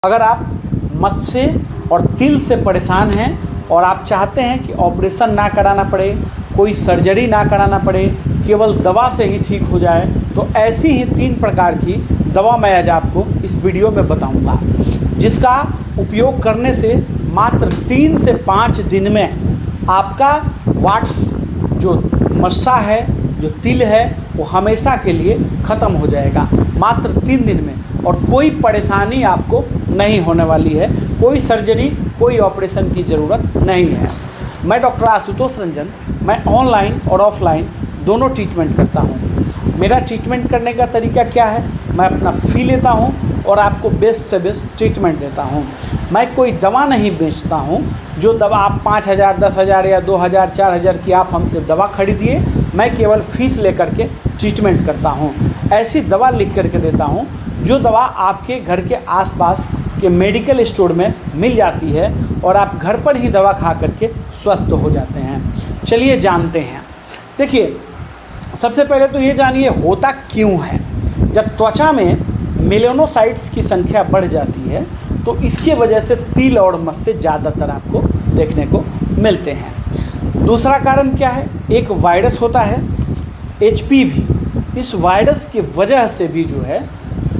अगर आप मस्से और तिल से परेशान हैं और आप चाहते हैं कि ऑपरेशन ना कराना पड़े, कोई सर्जरी ना कराना पड़े, केवल दवा से ही ठीक हो जाए, तो ऐसी ही 3 प्रकार की दवा मैं आज आपको इस वीडियो में बताऊंगा, जिसका उपयोग करने से मात्र 3 से 5 दिन में आपका वाट्स जो मस्सा है, जो तिल है, वो हमेशा के लिए ख़त्म हो जाएगा मात्र 3 दिन में। और कोई परेशानी आपको नहीं होने वाली है, कोई सर्जरी, कोई ऑपरेशन की ज़रूरत नहीं है। मैं डॉक्टर आशुतोष रंजन, मैं ऑनलाइन और ऑफलाइन दोनों ट्रीटमेंट करता हूँ। मेरा ट्रीटमेंट करने का तरीका क्या है, मैं अपना फ़ी लेता हूँ और आपको बेस्ट से बेस्ट ट्रीटमेंट देता हूँ। मैं कोई दवा नहीं बेचता हूँ, जो दवा आप 5,000, 10,000 या 2,000, 4,000 की आप हमसे दवा खरीदिए, मैं केवल फ़ीस लेकर के ट्रीटमेंट करता हूँ। ऐसी दवा लिख करके देता हूँ जो दवा आपके घर के आसपास के मेडिकल स्टोर में मिल जाती है और आप घर पर ही दवा खा करके स्वस्थ हो जाते हैं। चलिए जानते हैं। देखिए, सबसे पहले तो ये जानिए होता क्यों है। जब त्वचा में मेलानोसाइट्स की संख्या बढ़ जाती है तो इसके वजह से तिल और मस्से ज़्यादातर आपको देखने को मिलते हैं। दूसरा कारण क्या है, एक वायरस होता है HPV। इस वायरस की वजह से भी जो है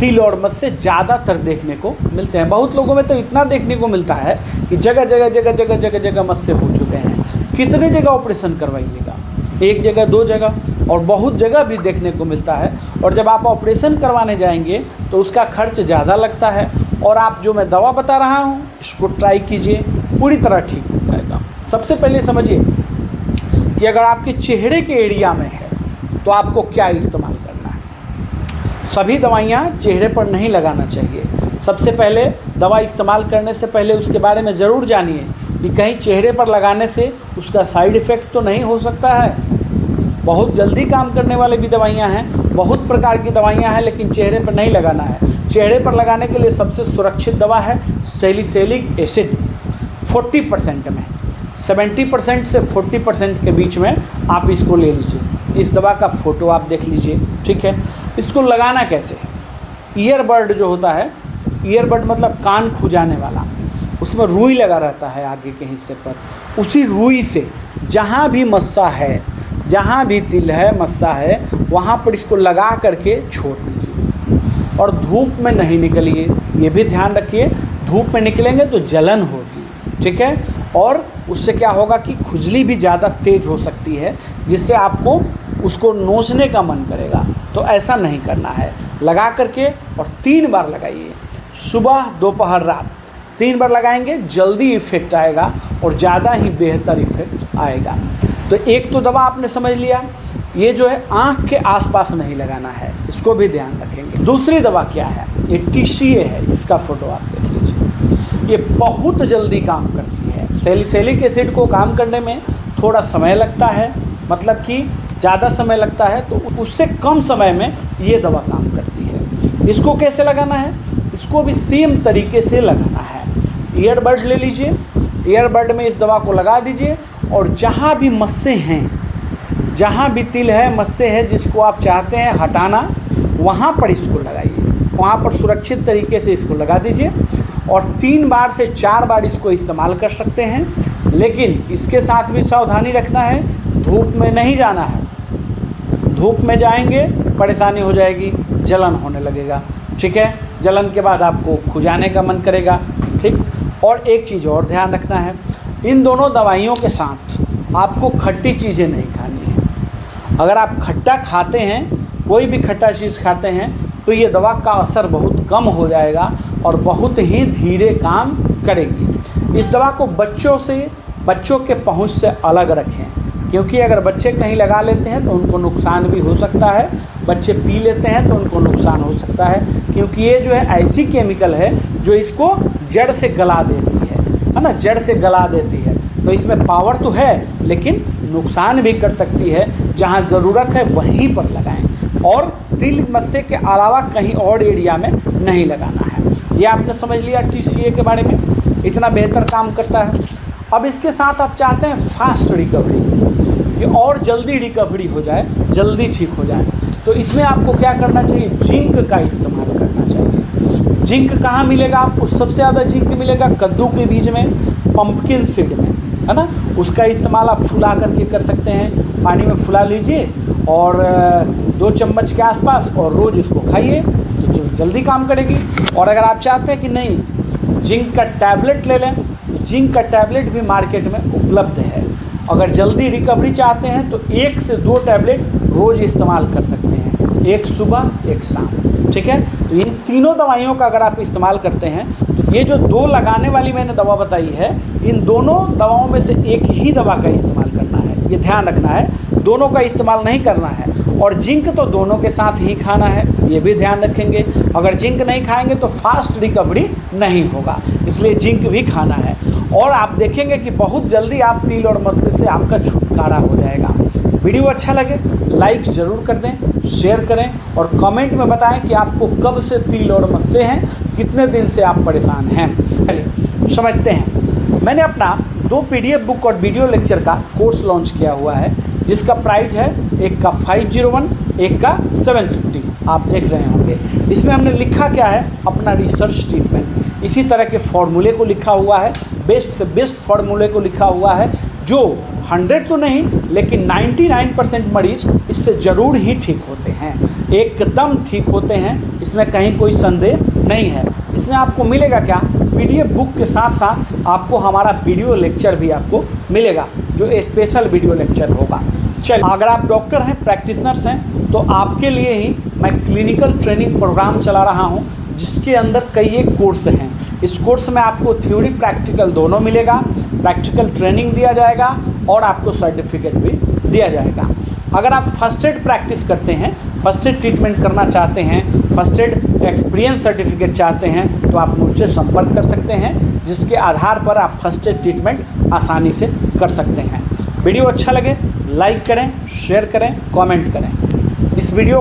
तिल और मस्से ज़्यादातर देखने को मिलते हैं। बहुत लोगों में तो इतना देखने को मिलता है कि जगह जगह मस्से हो चुके हैं। कितने जगह ऑपरेशन करवाइएगा, 1 जगह 2 जगह, और बहुत जगह भी देखने को मिलता है। और जब आप ऑपरेशन करवाने जाएंगे तो उसका खर्च ज़्यादा लगता है। और आप जो मैं दवा बता रहा हूँ इसको ट्राई कीजिए, पूरी तरह ठीक हो जाएगा। सबसे पहले समझिए कि अगर आपके चेहरे के एरिया में है तो आपको क्या इस्तेमाल करना है। सभी दवाइयाँ चेहरे पर नहीं लगाना चाहिए। सबसे पहले दवा इस्तेमाल करने से पहले उसके बारे में ज़रूर जानिए कि कहीं चेहरे पर लगाने से उसका साइड इफ़ेक्ट्स तो नहीं हो सकता है। बहुत जल्दी काम करने वाले भी दवाइयाँ हैं, बहुत प्रकार की दवाइयाँ हैं, लेकिन चेहरे पर नहीं लगाना है। चेहरे पर लगाने के लिए सबसे सुरक्षित दवा है सैलिसिलिक एसिड। 40% में, 70% से 40% के बीच में आप इसको ले लीजिए। इस दवा का फ़ोटो आप देख लीजिए, ठीक है। इसको लगाना कैसे है, ईयरबड जो होता है, ईयरबड मतलब कान खुजाने वाला, उसमें रुई लगा रहता है आगे के हिस्से पर। उसी रुई से जहाँ भी मस्सा है, जहाँ भी तिल है, मस्सा है, वहाँ पर इसको लगा करके छोड़ दीजिए। और धूप में नहीं निकलिए, ये भी ध्यान रखिए। धूप में निकलेंगे तो जलन होगी, ठीक है। और उससे क्या होगा कि खुजली भी ज़्यादा तेज़ हो सकती है, जिससे आपको उसको नोचने का मन करेगा। तो ऐसा नहीं करना है। लगा करके और 3 बार लगाइए, सुबह, दोपहर, रात। 3 बार लगाएंगे, जल्दी इफ़ेक्ट आएगा और ज़्यादा ही बेहतर इफ़ेक्ट आएगा। तो एक तो दवा आपने समझ लिया। ये जो है आँख के आसपास नहीं लगाना है, इसको भी ध्यान रखेंगे। दूसरी दवा क्या है, ये TCA है। इसका फ़ोटो आप देख लीजिए। ये बहुत जल्दी काम करती है। सैलिसिलिक एसिड को काम करने में थोड़ा समय लगता है, मतलब कि ज़्यादा समय लगता है, तो उससे कम समय में ये दवा काम करती है। इसको कैसे लगाना है, इसको भी सेम तरीके से लगाना है। ईयरबड ले लीजिए, ईयरबड में इस दवा को लगा दीजिए और जहाँ भी मस्से हैं, जहाँ भी तिल है, मस्से है, जिसको आप चाहते हैं हटाना, वहाँ पर इसको लगाइए। वहाँ पर सुरक्षित तरीके से इसको लगा दीजिए और 3 बार से 4 बार इसको इस्तेमाल कर सकते हैं। लेकिन इसके साथ भी सावधानी रखना है, धूप में नहीं जाना है। धूप में जाएंगे परेशानी हो जाएगी, जलन होने लगेगा, ठीक है। जलन के बाद आपको खुजाने का मन करेगा, ठीक। और एक चीज़ और ध्यान रखना है, इन दोनों दवाइयों के साथ आपको खट्टी चीज़ें नहीं खानी है। अगर आप खट्टा खाते हैं, कोई भी खट्टा चीज़ खाते हैं, तो ये दवा का असर बहुत कम हो जाएगा और बहुत ही धीरे काम करेगी। इस दवा को बच्चों के पहुंच से अलग रखें, क्योंकि अगर बच्चे कहीं लगा लेते हैं तो उनको नुकसान भी हो सकता है। बच्चे पी लेते हैं तो उनको नुकसान हो सकता है, क्योंकि ये जो है ऐसी केमिकल है जो इसको जड़ से गला देती है ना, जड़ से गला देती है। तो इसमें पावर तो है, लेकिन नुकसान भी कर सकती है। जहाँ ज़रूरत है वहीं पर लगाएं और तिल मस्से के अलावा कहीं और एरिया में नहीं लगाना है। ये आपने समझ लिया TCA के बारे में, इतना बेहतर काम करता है। अब इसके साथ आप चाहते हैं फास्ट रिकवरी, कि और जल्दी रिकवरी हो जाए, जल्दी ठीक हो जाए, तो इसमें आपको क्या करना चाहिए, जिंक का इस्तेमाल करना चाहिए। जिंक कहाँ मिलेगा आपको? सबसे ज़्यादा जिंक मिलेगा कद्दू के बीज में, पंपकिन सीड में, है ना। उसका इस्तेमाल आप फुला करके कर सकते हैं, पानी में फुला लीजिए और 2 चम्मच के आसपास, और रोज़ इसको खाइए तो जल्दी काम करेगी। और अगर आप चाहते हैं कि नहीं जिंक का टैबलेट ले लें, तो जिंक का टैबलेट भी मार्केट में उपलब्ध है। अगर जल्दी रिकवरी चाहते हैं तो 1 से 2 टैबलेट रोज़ इस्तेमाल कर सकते हैं, एक सुबह एक शाम, ठीक है। तो इन तीनों दवाइयों का अगर आप इस्तेमाल करते हैं तो ये जो 2 लगाने वाली मैंने दवा बताई है, इन दोनों दवाओं में से एक ही दवा का इस्तेमाल करना है, ये ध्यान रखना है, दोनों का इस्तेमाल नहीं करना है। और जिंक तो दोनों के साथ ही खाना है, ये भी ध्यान रखेंगे। अगर जिंक नहीं खाएंगे तो फास्ट रिकवरी नहीं होगा, इसलिए जिंक भी खाना है। और आप देखेंगे कि बहुत जल्दी आप तिल और मस्से से आपका छुटकारा हो जाएगा। वीडियो अच्छा लगे लाइक ज़रूर कर दें, शेयर करें और कमेंट में बताएं कि आपको कब से तिल और मस्से हैं, कितने दिन से आप परेशान हैं। चलिए समझते हैं। मैंने अपना 2 PDF बुक और वीडियो लेक्चर का कोर्स लॉन्च किया हुआ है, जिसका प्राइस है, एक का 501, एक का 750, आप देख रहे होंगे। इसमें हमने लिखा क्या है, अपना रिसर्च ट्रीटमेंट, इसी तरह के फॉर्मूले को लिखा हुआ है, बेस्ट से बेस्ट फॉर्मूले को लिखा हुआ है, जो 100 तो नहीं लेकिन 99% मरीज इससे ज़रूर ही ठीक होते हैं, एकदम ठीक होते हैं, इसमें कहीं कोई संदेह नहीं है। इसमें आपको मिलेगा क्या, PDF बुक के साथ साथ आपको हमारा वीडियो लेक्चर भी आपको मिलेगा, जो स्पेशल वीडियो लेक्चर होगा। चलिए, अगर आप डॉक्टर हैं, प्रैक्टिशनर्स हैं, तो आपके लिए ही मैं क्लिनिकल ट्रेनिंग प्रोग्राम चला रहा हूं, जिसके अंदर कई एक कोर्स हैं। इस कोर्स में आपको थ्योरी प्रैक्टिकल दोनों मिलेगा, प्रैक्टिकल ट्रेनिंग दिया जाएगा और आपको सर्टिफिकेट भी दिया जाएगा। अगर आप फर्स्ट एड प्रैक्टिस करते हैं, फर्स्ट एड ट्रीटमेंट करना चाहते हैं, फर्स्ट एड एक्सपीरियंस सर्टिफिकेट चाहते हैं, तो आप मुझसे संपर्क कर सकते हैं, जिसके आधार पर आप फर्स्ट एड ट्रीटमेंट आसानी से कर सकते हैं। वीडियो अच्छा लगे लाइक करें, शेयर करें, कमेंट करें। इस वीडियो